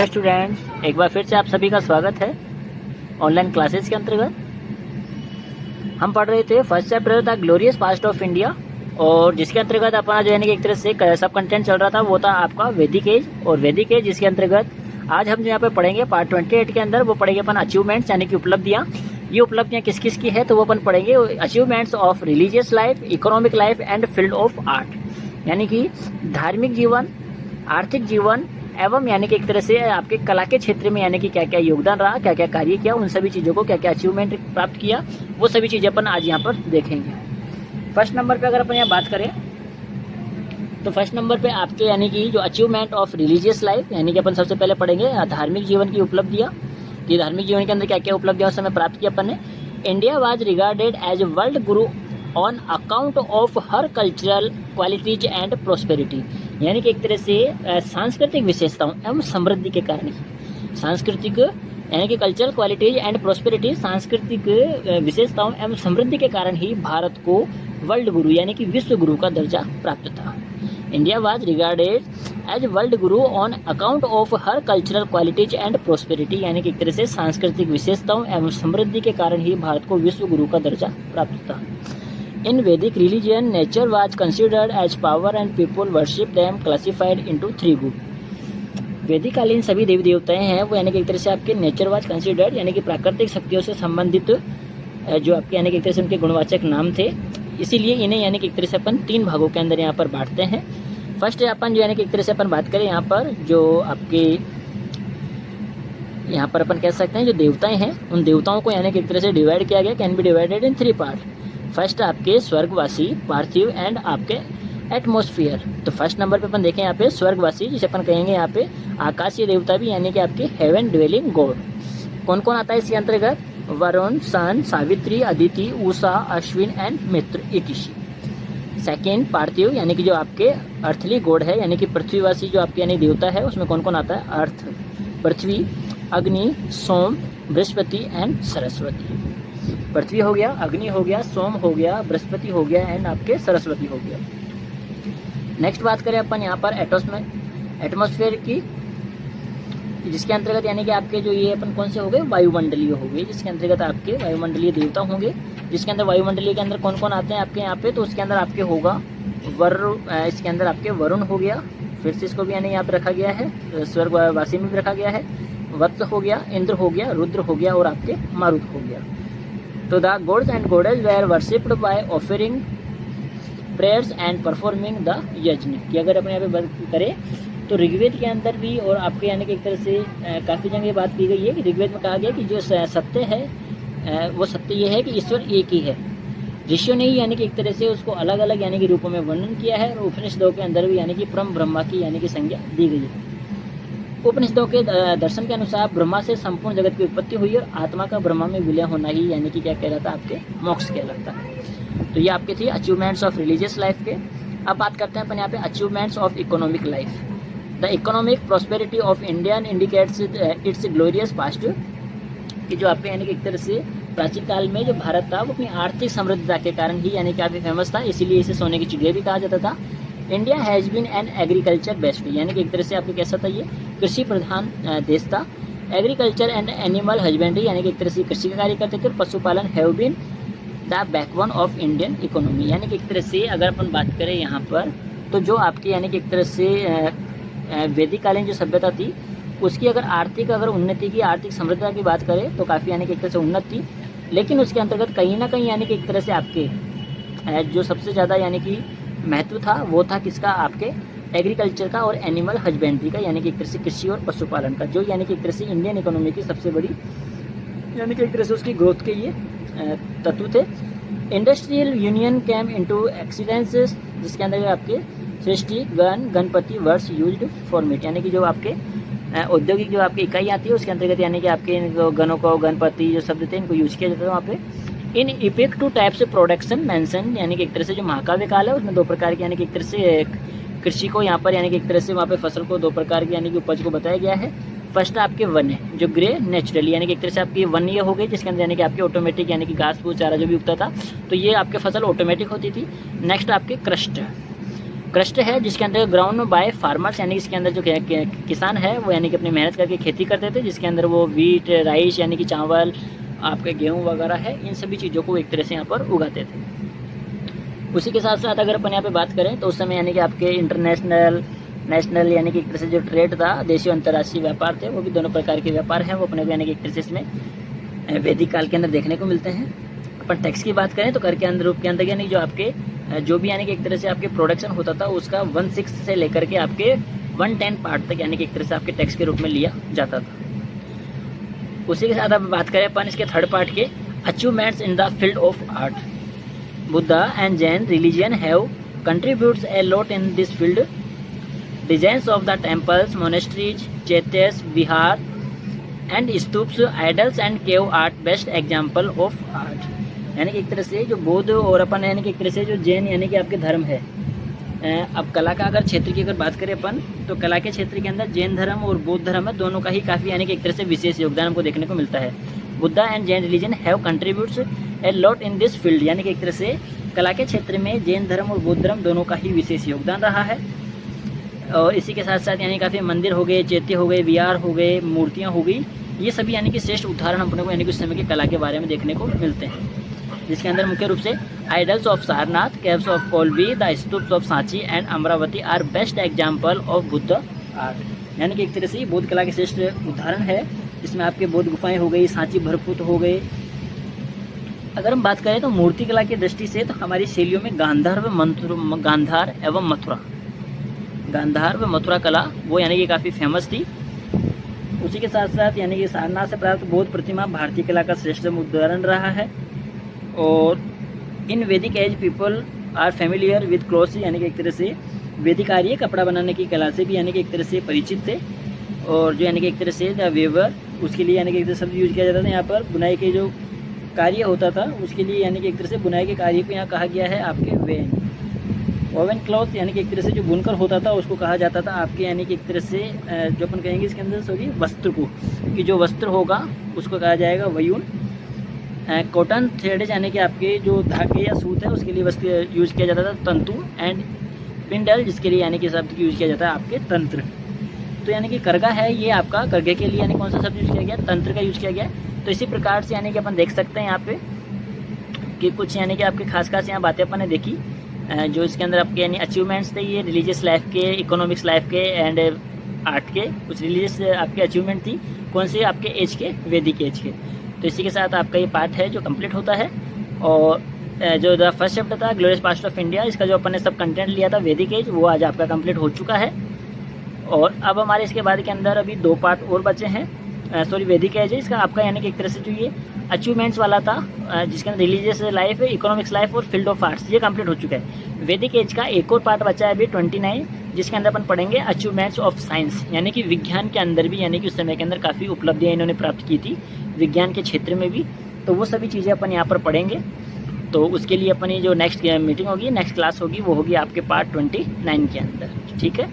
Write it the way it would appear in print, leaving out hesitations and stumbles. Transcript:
Hello students, एक बार फिर से आप सभी का स्वागत है ऑनलाइन क्लासेस के अंतर्गत। हम पढ़ रहे थे first chapter the glorious past of India, और जिसके अंतर्गत अपना जो है कि एक तरह से सब कंटेंट चल रहा था वो था आपका वैदिक एज और वैदिक एज, जिसके अंतर्गत आज हम जो यहाँ पे पढ़ेंगे पार्ट 28 के अंदर वो पढ़ेंगे अपन अचीवमेंट्स यानी कि उपलब्धियाँ। ये उपलब्धियाँ किस किस की है तो वो अपन पढ़ेंगे achievements of religious life, economic life and field of art, यानी कि धार्मिक जीवन, आर्थिक जीवन एवं यानी कि एक तरह से आपके कला के क्षेत्र में यानी कि क्या क्या योगदान रहा, क्या क्या कार्य किया, उन सभी चीज़ों को क्या क्या अचीवमेंट प्राप्त किया, वो सभी चीज़ें अपन आज यहाँ पर देखेंगे। फर्स्ट नंबर पे अगर अपन यहाँ बात करें तो फर्स्ट नंबर पे आपके यानी कि जो अचीवमेंट ऑफ रिलीजियस लाइफ, यानी कि अपन सबसे पहले पढ़ेंगे धार्मिक जीवन की उपलब्धियाँ कि धार्मिक जीवन के अंदर क्या क्या उपलब्धियाँ उस समय प्राप्त किया अपन ने। India was regarded as world guru on account of her cultural qualities and prosperity, यानी कि एक तरह से सांस्कृतिक विशेषताओं एवं समृद्धि के कारण ही सांस्कृतिक यानी कि कल्चरल क्वालिटीज एंड प्रोस्पेरिटी, सांस्कृतिक विशेषताओं एवं समृद्धि के कारण ही भारत को वर्ल्ड गुरु यानी कि विश्व गुरु का दर्जा प्राप्त था। India was regarded as world guru on account of her cultural qualities and prosperity, यानी कि एक तरह से सांस्कृतिक विशेषताओं एवं समृद्धि के कारण ही भारत को विश्व गुरु का दर्जा प्राप्त था। In Vedic religion, nature was considered as power and people worship them classified into three groups। वैदिक कालीन सभी देवी देवताएं हैं वो यानी कि एक तरह से आपके नेचर वाज कंसिडर्ड यानी कि प्राकृतिक शक्तियों से संबंधित जो आपके यानी कि एक तरह से उनके गुणवाचक नाम थे, इसीलिए इन्हें यानी कि एक तरह से अपन तीन भागों के अंदर यहाँ पर बांटते हैं। फर्स्ट अपन जो यानी कि एक तरह से अपन बात करें यहाँ पर जो आपके यहाँ पर अपन कह सकते हैं जो देवताएं हैं उन देवताओं को यानी कि एक तरह से डिवाइड किया गया, can be divided in three part. First आपके स्वर्गवासी, पार्थिव एंड आपके एटमॉस्फेयर। तो फर्स्ट नंबर पे अपन देखें यहाँ पे स्वर्गवासी, जिसे अपन कहेंगे यहाँ पे आकाशीय देवता भी यानी कि आपके हेवन ड्वेलिंग गॉड। कौन कौन आता है इसके अंतर्गत? वरुण, सन, Savitri, Aditi, Usha, Ashwin and Mitra, इतिशी। Second पार्थिव यानी कि जो आपके अर्थली गॉड है यानी कि पृथ्वीवासी जो आपके यानी देवता है उसमें कौन कौन आता है? अर्थ, पृथ्वी, अग्नि, सोम, बृहस्पति एंड सरस्वती। पृथ्वी हो गया, अग्नि हो गया, सोम हो गया, बृहस्पति हो गया एंड आपके सरस्वती हो गया। नेक्स्ट बात करें अपन यहाँ पर एटमॉस्फेयर की, जिसके अंतर्गत यानी कि आपके जो ये अपन कौन से हो गए? वायुमंडलीय हो गए, जिसके अंतर्गत आपके वायुमंडलीय देवता होंगे, जिसके अंदर वायुमंडलीय के अंदर कौन कौन आते हैं आपके यहाँ पे? तो उसके अंदर आपके होगा इसके अंदर आपके वरुण हो गया, फिर से इसको भी यानी यहाँ पे रखा गया है, स्वर्गवासी में भी रखा गया है, वत्स हो गया, इंद्र हो गया, रुद्र हो गया और आपके मारुत हो गया। तो the gods and goddess were worshipped by offering prayers and performing the यज्ञ की अगर अपन यहाँ पे बात करें तो ऋग्वेद के अंदर भी और आपके यानी कि एक तरह से काफ़ी जगह बात की गई है कि ऋग्वेद में कहा गया कि जो सत्य है वो सत्य ये है कि ईश्वर एक ही है। ऋषियों ने ही यानी कि एक तरह से उसको अलग अलग यानी कि रूपों में वर्णन किया है, और उपनिषदों के अंदर भी यानी कि परम ब्रह्मा की यानी कि संज्ञा दी गई है। उपनिषदों के दर्शन के अनुसार ब्रह्मा से संपूर्ण जगत की उत्पत्ति हुई और आत्मा का ब्रह्मा में विलय होना ही यानी कि क्या कहलाता है? आपके मोक्ष कहलाता है। तो ये आपके थी अचीवमेंट्स ऑफ रिलीजियस लाइफ के। अब बात करते हैं अपन यहाँ पे achievements of economic life. The economic prosperity of Indian indicates it's glorious past, कि जो आपके यानी कि एक तरह से प्राचीन काल में जो भारत था वो अपनी आर्थिक समृद्धता के कारण ही यानी कि काफ़ी फेमस था, इसीलिए इसे सोने की चिड़िया भी कहा जाता था। India has been an agriculture based, यानी कि एक तरह से आपके कैसा था? ये कृषि प्रधान देश था। एग्रीकल्चर एंड एनिमल हस्बेंड्री यानी कि एक तरह से कृषि का कार्य करते थे। पशुपालन have been the backbone of Indian economy, यानी कि एक तरह से अगर अपन बात करें यहाँ पर तो जो आपकी यानी कि एक तरह से वैदिक कालीन जो सभ्यता थी उसकी अगर आर्थिक उन्नति की, आर्थिक समृद्धता की बात करें तो काफ़ी यानी कि एक तरह से उन्नत थी, लेकिन उसके अंतर्गत कहीं ना कहीं यानी कि एक तरह से आपके जो सबसे ज़्यादा यानी कि महत्व था वो था किसका? आपके एग्रीकल्चर का और एनिमल हस्बेंड्री का, यानी कि एक तरह से कृषि और पशुपालन का, जो यानी कि एक तरह से इंडियन इकोनॉमी की सबसे बड़ी यानी कि एक तरह से उसकी ग्रोथ के ये तत्व थे। इंडस्ट्रियल यूनियन कैम इनटू एक्सीडेंसेस, जिसके अंदर आपके सृष्टि, गण, Ganpati words used for meet, यानी कि जो आपके औद्योगिक जो आपकी इकाई आती है उसके अंतर्गत यानी कि आपके गणों को, गणपति जो शब्द थे इनको यूज किया जाता था वहाँ पे। In effective types production mention, यानी कि एक तरह से जो महाकाव्य काल है उसमें दो प्रकार की यानी कि एक तरह से कृषि को यहाँ पर यानी कि एक तरह से वहाँ पे फसल को दो प्रकार की यानी कि उपज को बताया गया है। फर्स्ट आपके वन्य जो ग्रे नेचुरली यानी कि एक तरह से आपकी वन्य हो गई, जिसके अंदर यानी कि आपके ऑटोमेटिक यानी कि घास फूस चारा जो भी उगता था तो ये आपके फसल ऑटोमेटिक होती थी। नेक्स्ट आपके क्रस्ट क्रस्ट है जिसके अंदर ग्राउंड बाय फार्मर्स, यानी इसके अंदर जो किसान है वो यानी कि अपनी मेहनत करके खेती करते थे, जिसके अंदर वो वीट, राइस यानी कि चावल, आपके गेहूँ वगैरह है, इन सभी चीज़ों को एक तरह से यहाँ पर उगाते थे। उसी के साथ साथ अगर अपन यहाँ पे बात करें तो उस समय यानी कि आपके इंटरनेशनल, नेशनल यानी कि एक तरह से जो ट्रेड था, देशीय अंतर्राष्ट्रीय व्यापार थे, वो भी दोनों प्रकार के व्यापार हैं, वो अपने को यानी कि एक तरह से इसमें वैदिक काल के अंदर देखने को मिलते हैं। अपन टैक्स की बात करें तो कर के अंदर रूप के अंदर यानी जो आपके जो भी यानी कि एक तरह से आपके प्रोडक्शन होता था उसका 1/6 से लेकर के आपके 1/10 पार्ट तक यानी कि एक तरह से आपके टैक्स के रूप में लिया जाता था। उसी के साथ अब बात करें अपन इसके थर्ड पार्ट के, achievements in the field of art. Buddha and Jain religion have contributes a lot in this field. Designs of the temples, monasteries, chaityas, vihar and stupas, idols and cave art best example of art. यानी कि एक तरह से जो बौद्ध और अपन यानी कि एक तरह से जो जैन यानी कि आपके धर्म है। अब कला का अगर क्षेत्र की अगर बात करें अपन तो कला के क्षेत्र के अंदर जैन धर्म और बौद्ध धर्म है, दोनों का ही काफ़ी यानी कि एक तरह से विशेष योगदान हमको देखने को मिलता है। Buddha and Jain religion have contributes a lot in this field, यानी कि एक तरह से कला के क्षेत्र में जैन धर्म और बौद्ध धर्म दोनों का ही विशेष योगदान रहा है। और इसी के साथ साथ यानी काफ़ी मंदिर हो गए, चैत्य हो गए, विहार हो गए, मूर्तियाँ हो गई, ये सभी यानी कि श्रेष्ठ उदाहरण अपने को यानी कि उस समय की कला के बारे में देखने को मिलते हैं, जिसके अंदर मुख्य रूप से idols of Sarnath, caves of Kolvi, the stupas of Sanchi and Amaravati are best example of Buddha art. यानी कि एक तरह से बौद्ध कला के श्रेष्ठ उदाहरण है, इसमें आपके बौद्ध गुफाएं हो गई, सांची भरपूर हो गए। अगर हम बात करें तो मूर्ति कला की दृष्टि से तो हमारी शैलियों में गांधार व मथुरा कला वो यानी कि काफ़ी फेमस थी। उसी के साथ साथ यानी कि सारनाथ से प्राप्त बौद्ध प्रतिमा भारतीय कला का श्रेष्ठ उदाहरण रहा है। और in Vedic age people are familiar with clothes, यानी कि एक तरह से वैदिक आर्य कपड़ा बनाने की कला से भी यानी कि एक तरह से परिचित थे। और जो यानी कि एक तरह से द वेवर, उसके लिए यानी कि एक तरह शब्द यूज किया जाता था यहाँ पर, बुनाई के जो कार्य होता था उसके लिए यानी कि एक तरह से बुनाई के कार्य को यहाँ कहा गया है आपके वेन। ओवन क्लॉथ यानी कि एक तरह से जो बुनकर होता था उसको कहा जाता था आपके यानी कि एक तरह से जो अपन कहेंगे इसके अंदर सॉरी वस्त्र को, कि जो वस्त्र होगा उसको कहा जाएगा वयून। कॉटन थ्रेड यानी कि आपके जो धागे या सूत है उसके लिए वस्त्र यूज किया जाता था तंतु, एंड पिंडल जिसके लिए यानी कि शब्द यूज किया जाता है आपके तंत्र। तो यानी कि करगा है, ये आपका करगे के लिए यानी कौन सा शब्द यूज किया गया, तंत्र का यूज किया गया। तो इसी प्रकार से यानी कि अपन देख सकते हैं यहाँ पे कि कुछ यानी कि आपकी खास यहाँ बातें अपन ने देखी जो इसके अंदर आपके यानी अचीवमेंट्स थे, ये रिलीजियस लाइफ के, इकोनॉमिक्स लाइफ के एंड आर्ट के। कुछ रिलीजियस आपके अचीवमेंट थी कौन से आपके एज के, वैदिक एज के। तो इसी के साथ आपका ये पार्ट है जो कंप्लीट होता है। और जो द फर्स्ट चैप्टर था ग्लोरियस पास्ट ऑफ इंडिया, इसका जो अपन ने सब कंटेंट लिया था वैदिक एज, वो आज आपका कंप्लीट हो चुका है। और अब हमारे इसके बाद के अंदर अभी 2 पार्ट और बचे हैं, सॉरी वैदिक एज है इसका आपका यानी कि एक तरह से जो ये अचीवमेंट्स वाला था जिसके अंदर रिलीजियस लाइफ है, इकोनॉमिक्स लाइफ और फील्ड ऑफ आर्ट्स, ये कंप्लीट हो चुका है। वैदिक एज का एक और पार्ट बचा है अभी 29, जिसके अंदर अपन पढ़ेंगे अचीवमेंट्स ऑफ साइंस, यानी कि विज्ञान के अंदर भी यानी कि उस समय के अंदर काफ़ी उपलब्धियाँ इन्होंने प्राप्त की थी विज्ञान के क्षेत्र में भी। तो वो सभी चीज़ें अपन यहाँ पर पढ़ेंगे। तो उसके लिए अपनी जो नेक्स्ट मीटिंग होगी, नेक्स्ट क्लास होगी, वो होगी आपके पार्ट 29 के अंदर। ठीक है।